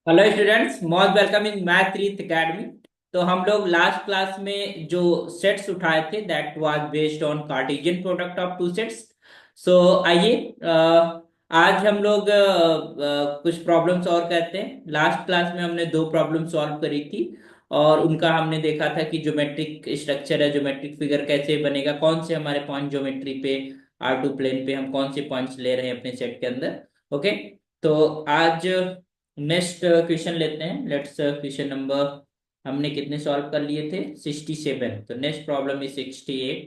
Hello students, most welcome in math रीत academy. तो हम लोग लास्ट क्लास में जो सेट्स उठाए थे that was based on Cartesian product of two sets. So आइए, आज हम लोग कुछ प्रॉब्लम सॉल्व करते हैं। लास्ट क्लास में हमने दो प्रॉब्लम सॉल्व करी थी और उनका हमने देखा था कि ज्योमेट्रिक स्ट्रक्चर है, ज्योमेट्रिक फिगर कैसे बनेगा, कौन से हमारे पॉइंट ज्योमेट्री पे R2 प्लेन पे हम कौन से पॉइंट्स ले रहे हैं अपने सेट के अंदर। ओके, तो आज नेक्स्ट क्वेश्चन लेते हैं। लेट्स क्वेश्चन नंबर हमने कितने सॉल्व कर लिए थे? 67। तो नेक्स्ट प्रॉब्लम इज 68।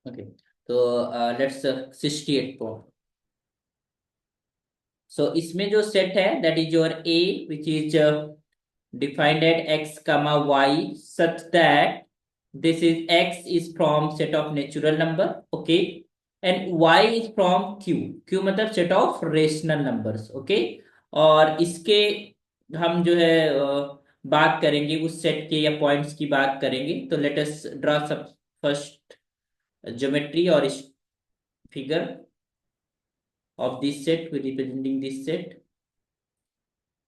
ओके, तो लेट्स 68 प्रॉब्लम। सो इसमें जो सेट है that is your A which is defined at x comma y such that this is x is from set of natural number, okay, and y is from q मतलब set of rational numbers, okay। और इसके हम जो है बात करेंगे उस set के या पॉइंट्स की बात करेंगे। तो लेट अस ड्रा सब फर्स्ट ज्योमेट्री और figure of this set representing this set।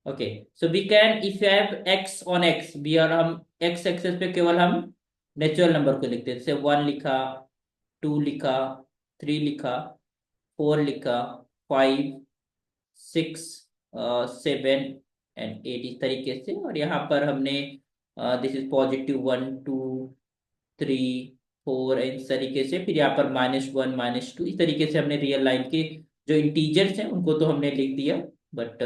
Okay, so we can if you have x on x b, और हम एक्स एक्सेस पे केवल हम नेचुरल नंबर को लिखते हैं, जैसे 1 लिखा, 2 लिखा, 3 लिखा, 4 लिखा, 5, 6, 7 एंड 8 इस तरीके से। और यहाँ पर हमने दिस इज पॉजिटिव 1 2 3 4 इस तरीके से, फिर यहाँ पर -1 -2 इस तरीके से हमने रियल लाइन के जो इंटीजर्स हैं उनको तो हमने लिख दिया। बट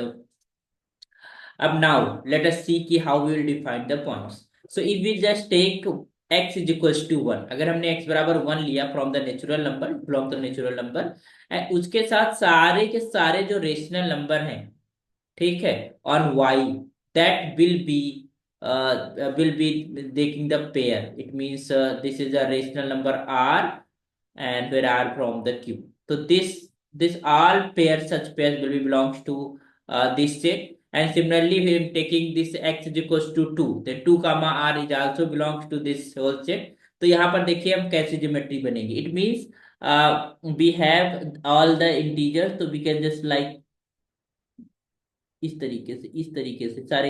अब नाउ लेट अस सी कि how we will define the points. So if we just take x is equals to 1, अगर हमने x बराबर 1 लिया from the natural number, belong to natural number, and उसके साथ सारे के सारे जो रेशनल नंबर हैं, ठीक है, on y, that will be taking the pair. It means this is a rational number r and where r from the q। So this all pairs, such pairs will be belongs to this set। And similarly we are taking this x is equals to 2, then 2 comma r is also belongs to this whole set। तो यहाँ पर देखिए हम कैसे geometry बनेगी। It means we have all the integers, तो we can just like इस तरीके से सारे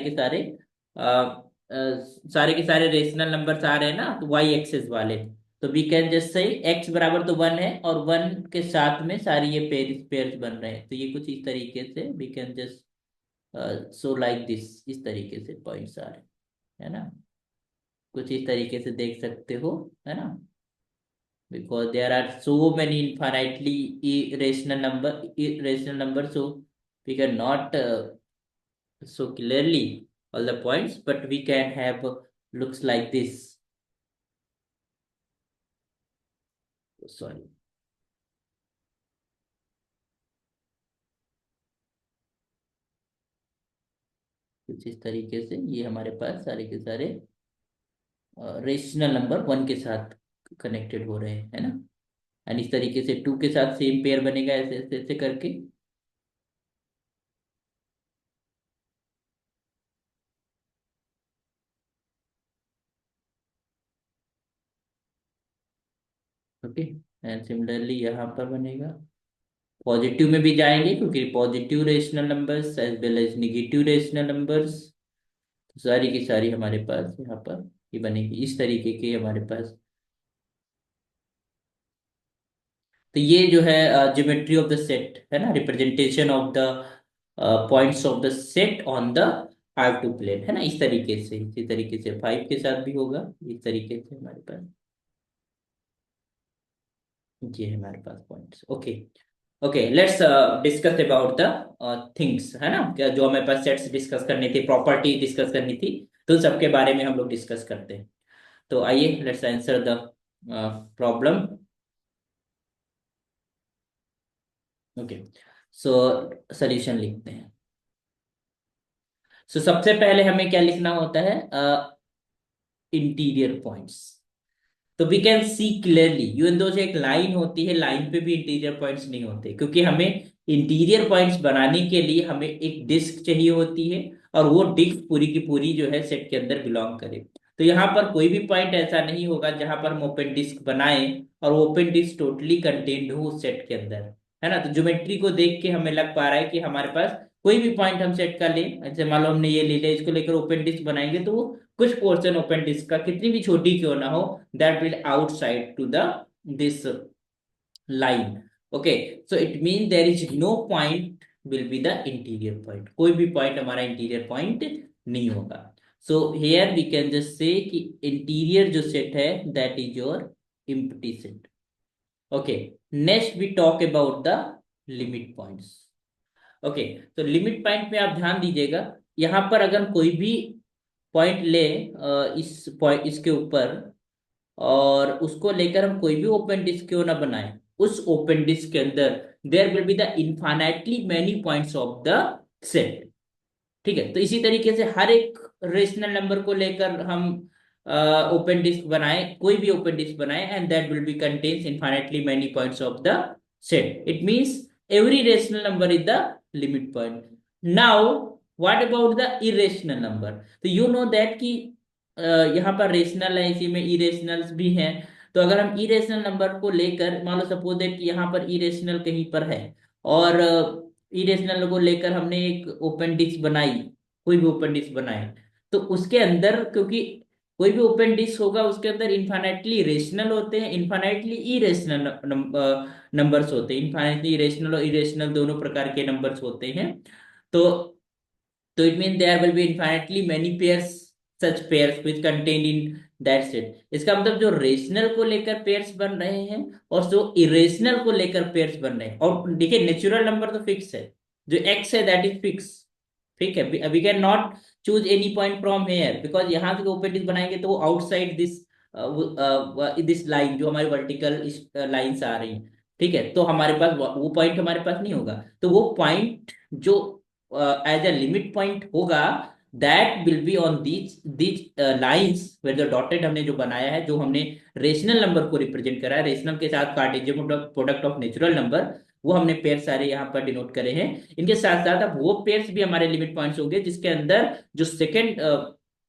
के सारे रेशनल नंबर्स आ रहे हैं ना, तो वाई एक्सेस वाले। तो we can just say x बराबर तो 1 है और 1 के साथ में सारी ये पेयर्स बन रहे हैं, तो ये कुछ इस तरीके से we can just so like this, इस तरीके से पॉइंट्स आ रहे हैं, है ना। कुछ इस तरीके से देख सकते हो, है ना। because there are so many infinitely irrational number, so we cannot so clearly all the points, but we can have looks like this। Sorry, कुछ इस तरीके से ये हमारे पास सारे के सारे रेशनल नंबर 1 के साथ कनेक्टेड हो रहे हैं, है ना। एंड इस तरीके से 2 के साथ सेम पेयर बनेगा, ऐसे ऐसे ऐसे करके। ओके, एंड सिमिलरली यहाँ पर बनेगा। पॉजिटिव में भी जाएंगे क्योंकि positive rational numbers as well as negative rational numbers, सारी की सारी हमारे पास यहाँ पर ये बनेगी इस तरीके के हमारे पास। तो ये जो है ज्योमेट्री ऑफ द सेट है ना, representation of the points of the set on the R2 plane, है ना। इसी तरीके से 5 के साथ भी होगा, इस तरीके से हमारे पास ये है हमारे पास points. Okay, okay, let's discuss about the things, है ना, क्या जो हमें पास सेट्स डिस्कस करनी थी, प्रॉपर्टी डिस्कस करनी थी, तो सबके बारे में हम लोग डिस्कस करते हैं। तो आइए let's answer the problem. Okay, so solution लिखते हैं। सो सबसे पहले हमें क्या लिखना होता है? Interior points. तो we can see clearly, even though जो एक लाइन होती है, लाइन पे भी इंटीरियर पॉइंट्स नहीं होते, क्योंकि हमें इंटीरियर पॉइंट्स बनाने के लिए हमें एक डिस्क चाहिए होती है, और वो डिस्क पूरी की पूरी जो है सेट के अंदर बिलोंग करे। तो यहाँ पर कोई भी पॉइंट ऐसा नहीं होगा जहां पर हम ओपन डिस्क बनाए और ओपन डिस्क टोटली कंटेन्ड हो उस सेट के अंदर, है ना। तो ज्योमेट्री को देख के हमें लग पा रहा है कि हमारे पास कोई भी पॉइंट हम सेट का लें, जैसे मान लो हमने ये ले लिया, इसको लेकर ओपन डिस्क बनाएंगे तो वो कुछ पोर्शन ओपन डिस्क का कितनी भी छोटी क्यों ना हो, that will outside to the this line. Okay, so it means there is no point will be the interior point. कोई भी point हमारा interior point नहीं होगा. So here we can just say कि interior जो set है that is your empty set. Okay, next we talk about the limit points. Okay, तो limit point में आप ध्यान दीजिएगा, यहाँ पर अगर कोई भी पॉइंट ले इस पॉइंट इसके ऊपर और उसको लेकर हम कोई भी ओपन डिस्क क्यों ना बनाए, उस ओपन डिस्क के अंदर there will be the infinitely many points of the set. ठीक है, तो इसी तरीके से हर एक रेशनल नंबर को लेकर हम ओपन डिस्क बनाए, कोई भी ओपन डिस्क बनाए, and that will B contains infinitely many points of the set. It means every rational number is the limit point. Now what about the irrational number? तो you know that कि यहाँ पर rational है, इसी में irrationals भी हैं। तो अगर हम इरेशनल नंबर को लेकर, मान लो सपोज दैट कि यहाँ पर इरेशनल कहीं पर है और इरेशनल को लेकर हमने एक ओपन डिस्क बनाई, कोई भी ओपन डिस्क बनाए, तो उसके अंदर क्योंकि कोई भी ओपन डिस्क होगा उसके अंदर इनफाइनाइटली रेशनल होते हैं, इनफाइनाइटली इरेशनल नंबर्स होते हैं, इनफाइनाइटली रेशनल और इरेशनल दोनों प्रकार के नंबर्स होते हैं। तो it means there will be infinitely many pairs, such pairs which contained in that set. इसका मतलब जो रेशनल को लेकर पेयर्स बन रहे हैं और जो इरेशनल को लेकर पेयर्स बन रहे हैं, और देखिए नेचुरल नंबर तो फिक्स है, जो x है दैट इज फिक्स। ठीक है, we can not choose any point from here, because यहाँ से ओपन डिस्क बनाएंगे तो वो आउटसाइड दिस दिस लाइन जो हमारी वर्टिकल लाइंस आ रही हैं, ठीक है, तो हमारे पास वो पॉइंट हमारे पास नहीं होगा। तो वो पॉइंट जो एज अ लिमिट पॉइंट होगा that will be on these lines where the dotted हमने जो बनाया है, जो हमने रेशनल नंबर को रिप्रेजेंट करा है, रेशनल के साथ Cartesian product of natural number, वो हमने पेयर सारे यहाँ पर डिनोट करे हैं। इनके साथ साथ अब वो पेयर्स भी हमारे लिमिट पॉइंट्स होंगे जिसके अंदर जो सेकेंड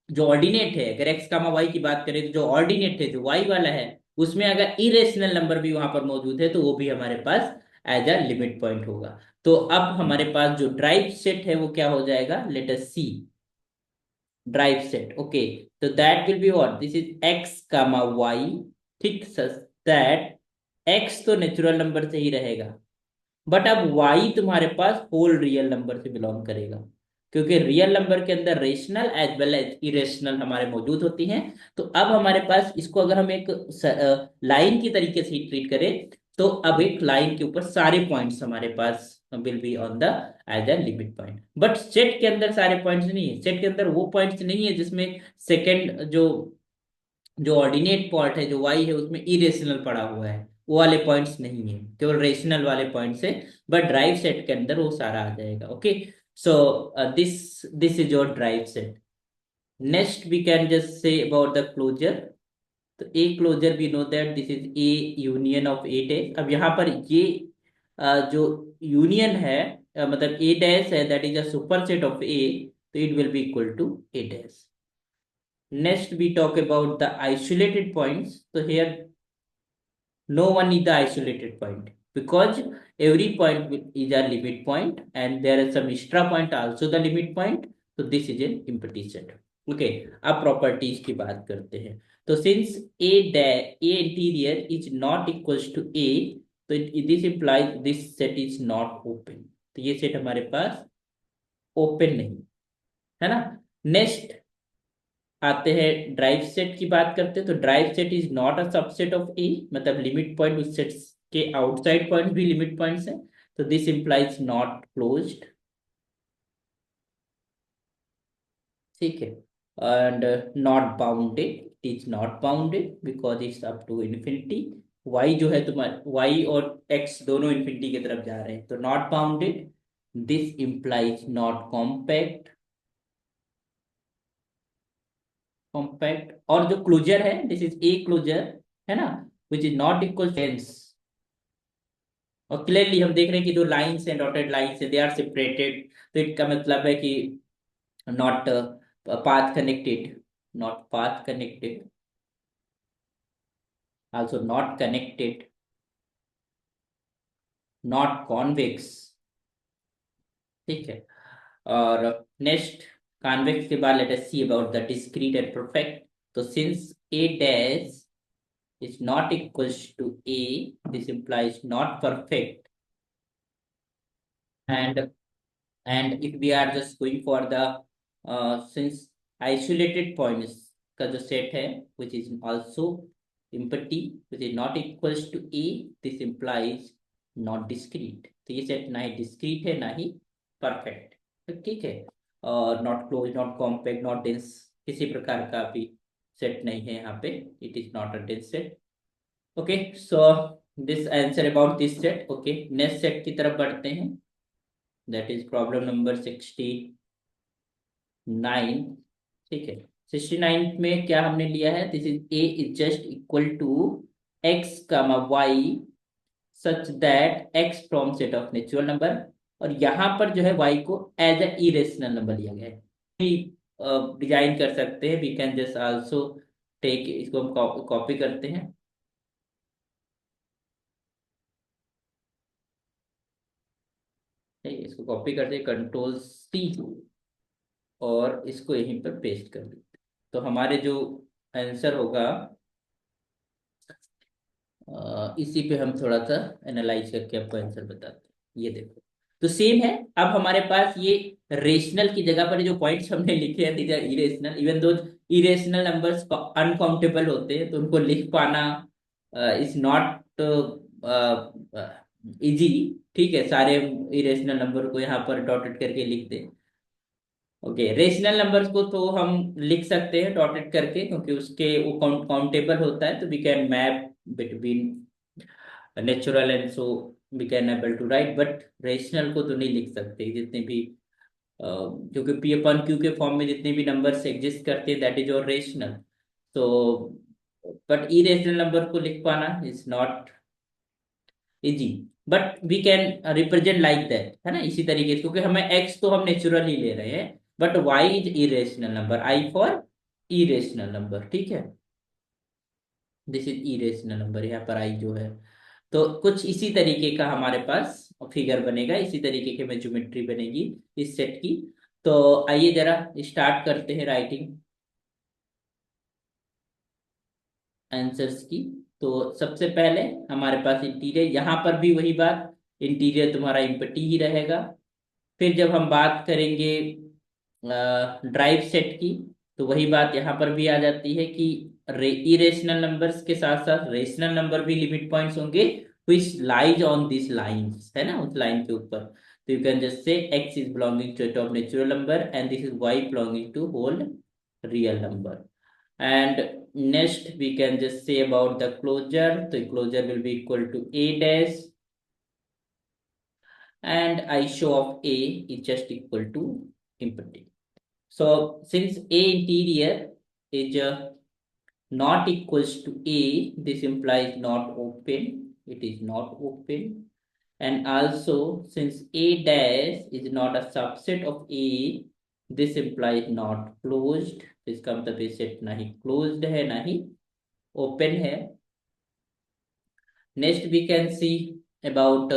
जो ऑर्डिनेट है, अगर एक्स कामा वाई की बात करें तो जो ऑर्डिनेट है, जो वाई वाला है, उसमें अगर इरेशनल नंबर भी वहां पर मौजूद है तो वो भी हमारे पास एज अ लिमिट पॉइंट होगा। तो अब हमारे पास जो ड्राइव सेट है वो क्या हो जाएगा, let us see derived set. Okay, तो that will be what, this is x comma y. ठीक, दैट एक्स तो नेचुरल नंबर से ही रहेगा, बट अब वाई तुम्हारे पास होल रियल नंबर से बिलोंग करेगा, क्योंकि रियल नंबर के अंदर rational as well as irrational हमारे मौजूद होती हैं। तो अब हमारे पास इसको अगर हम एक लाइन की तरीके से ट्रीट करें, तो अब एक लाइन के ऊपर सारे पॉइंट्स हमारे पास will be on the edge a limit point. But set के अंदर सारे पॉइंट्स नहीं है, सेट के अंदर वो पॉइंट्स नहीं है जिसमें सेकेंड जो जो ऑर्डिनेट पॉइंट है, जो वाई है, उसमें इरेशनल पड़ा हुआ है, वो वाले पॉइंट्स नहीं है, केवल रेशनल वाले पॉइंट्स है। बट ड्राइव सेट के अंदर वो सारा आ जाएगा। Okay, so this is your derived set. Next we can just say about the closure. तो A closure we know that this is A union of A dash. अब यहाँ पर ये जो यूनियन है, मतलब ए डैश है, that is a superset of A, तो it will be equal to A dash. Next, we talk about the isolated points. So here, no one is the isolated point because every is a limit point and there is some extra point also the limit point. So this is an empty set. Okay, अब properties की बात करते हैं। तो since a interior is not equals to a, तो this implies this set is not open. तो ये set हमारे पास ओपन नहीं है ना। नेक्स्ट आते हैं ड्राइव सेट की बात करते हैं। तो derived set is not a subset of A, मतलब लिमिट पॉइंट उस सेट के आउटसाइड पॉइंट भी लिमिट पॉइंट्स हैं। तो दिस इंप्लाइज नॉट क्लोज्ड। ठीक है, and not bounded, is not bounded because it's up to infinity. Y जो है तुम्हारे, वाई और एक्स दोनों इन्फिनिटी की तरफ जा रहे हैं, तो not bounded. This implies not compact, compact. और जो क्लोजर है, दिस इज ए क्लोजर, है ना, which is not equal tens. और क्लियरली हम देख रहे हैं कि जो लाइंस हैं, डॉटेड लाइंस है, दे आर सेपरेटेड, तो इसका मतलब है कि not path connected. not path connected, also not connected, not convex, ठीक है। और नेक्स्ट कॉन्वेक्स के बाद late us see about the discrete and perfect. तो since a dash is not equals to a, this implies not perfect, and if we are just going for the since isolated points का जो set है which is also empty which is not equals to a, this implies not discrete। तो ये set ना ही discrete है ना ही perfect, तो ठीक है। और not close, not compact, not dense, किसी प्रकार का भी सेट नहीं है यहाँ पे, it is not a dense set. Okay, so this answer about this set. Okay, next set की तरफ बढ़ते हैं, दैट इज प्रॉब्लम नंबर 69। ठीक है, 69 में क्या हमने लिया है, this is a is just equal to x comma y such that x from set of natural number, और यहाँ पर जो है वाई को एज ए इरेशनल नंबर लिया गया है। डिजाइन कर सकते हैं, we can just also take, इसको हम कॉपी करते हैं, इसको कॉपी करते हैं, कंट्रोल सी, और इसको यहीं पर पेस्ट कर देते हैं। तो हमारे जो आंसर होगा, इसी पे हम थोड़ा सा एनालाइज करके आपको आंसर बताते हैं। ये देखो, तो सेम है। अब हमारे पास ये रेशनल की जगह पर जो पॉइंट्स हमने लिखे हैं, these are irrational, even though irrational numbers uncountable होते हैं, तो उनको लिख पाना इज नॉट इजी। ठीक है, सारे इरेशनल नंबर को यहाँ पर डॉटेड करके लिख दें। ओके, रेशनल नंबर्स को तो हम लिख सकते हैं डॉटेड करके, क्योंकि उसके वो काउंटेबल होता है, तो we can map between natural and so we can able to write, but rational को तो नहीं लिख सकते, जितने भी क्योंकि पी अपन क्यू के फॉर्म में जितने भी नंबर्स एग्जिस्ट करते हैं दैट इज और रेशनल। तो बट इरेशनल नंबर को लिख पाना is not easy, but we can represent like that, है ना, इसी तरीके से, क्योंकि हमें एक्स तो हम नेचुरल ही ले रहे हैं, but why is irrational number, I for irrational number, ठीक है, दिस इज इरेशनल नंबर, यहाँ पर आई जो है। तो कुछ इसी तरीके का हमारे पास फिगर बनेगा, इसी तरीके की में ज्योमेट्री बनेगी इस सेट की। तो आइए जरा स्टार्ट करते हैं राइटिंग आंसर्स की। तो सबसे पहले हमारे पास इंटीरियर, यहाँ पर भी वही बात, इंटीरियर तुम्हारा इम्पटी ही रहेगा। फिर जब हम बात करेंगे ड्राइव सेट की, तो वही बात यहाँ पर भी आ जाती है कि इरेशनल नंबर्स के साथ साथ रेशनल नंबर भी लिमिट पॉइंट्स होंगे which lies on these lines, है ना, उस लाइन के ऊपर। तो यू कैन जस्ट से x is belonging to set of natural number and this is y belonging to whole real number। and next we can just say about the closure, so closure will be equal to a dash and I show of a is just equal to empty। So since A interior is not equals to A, this implies not open. It is not open. And also since A dash is not a subset of A, this implies not closed। इसका मतलब ये set ना ही closed है ना ही open है। Next we can see about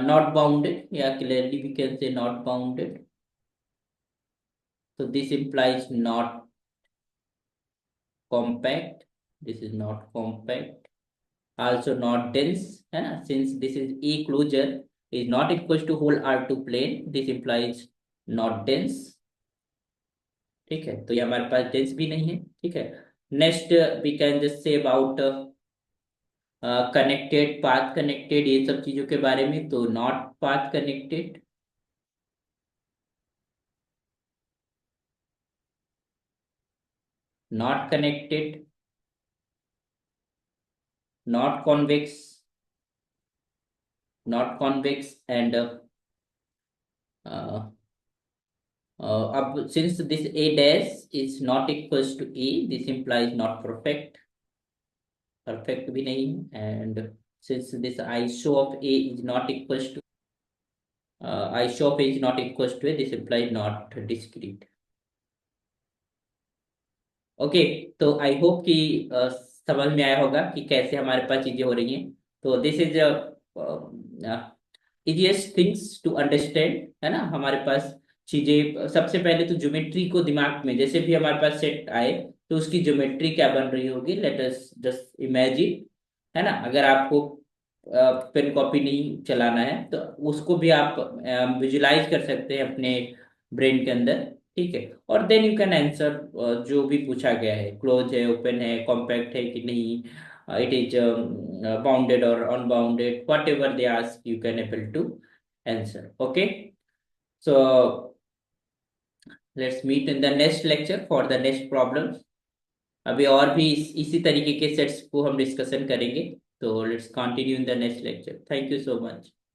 not bounded, yeah, clearly we can say not bounded। So this implies not compact, this is not compact, also not dense, है ना, since this is a closure is not equals to whole R2 plane, this implies not dense। ठीक है, तो ये हमारे पास dense भी नहीं है। ठीक है, next we can just say about connected, path connected, ये सब चीजों के बारे में, तो not path connected, not connected, not convex, not convex, and uh, since this a dash is not equals to a, this implies not perfect, perfect भी नहीं है, and since this I show of a is not equals to I show of a is not equals to a, this implies not discrete। Okay, तो I hope कि समझ में आया होगा कि कैसे हमारे पास चीजें हो रही हैं। तो this is easiest things to understand, है ना। हमारे पास चीजें, सबसे पहले तो ज्योमेट्री को दिमाग में, जैसे भी हमारे पास सेट आए तो उसकी ज्योमेट्री क्या बन रही होगी, लेट अस जस्ट इमेजिन, है ना। अगर आपको पेन कॉपी नहीं चलाना है तो उसको भी आप विजुलाइज कर सकते हैं अपने ब्रेन के अंदर, ठीक है। और देन यू कैन आंसर जो भी पूछा गया है, क्लोज है, ओपन है, कॉम्पैक्ट है कि नहीं, it is bounded or unbounded, whatever they ask you can able to answer. Okay, so let's meet in the next lecture for the next problem. अभी और भी इसी तरीके के सेट्स को हम डिस्कशन करेंगे, तो let's continue in the next lecture. Thank you so much.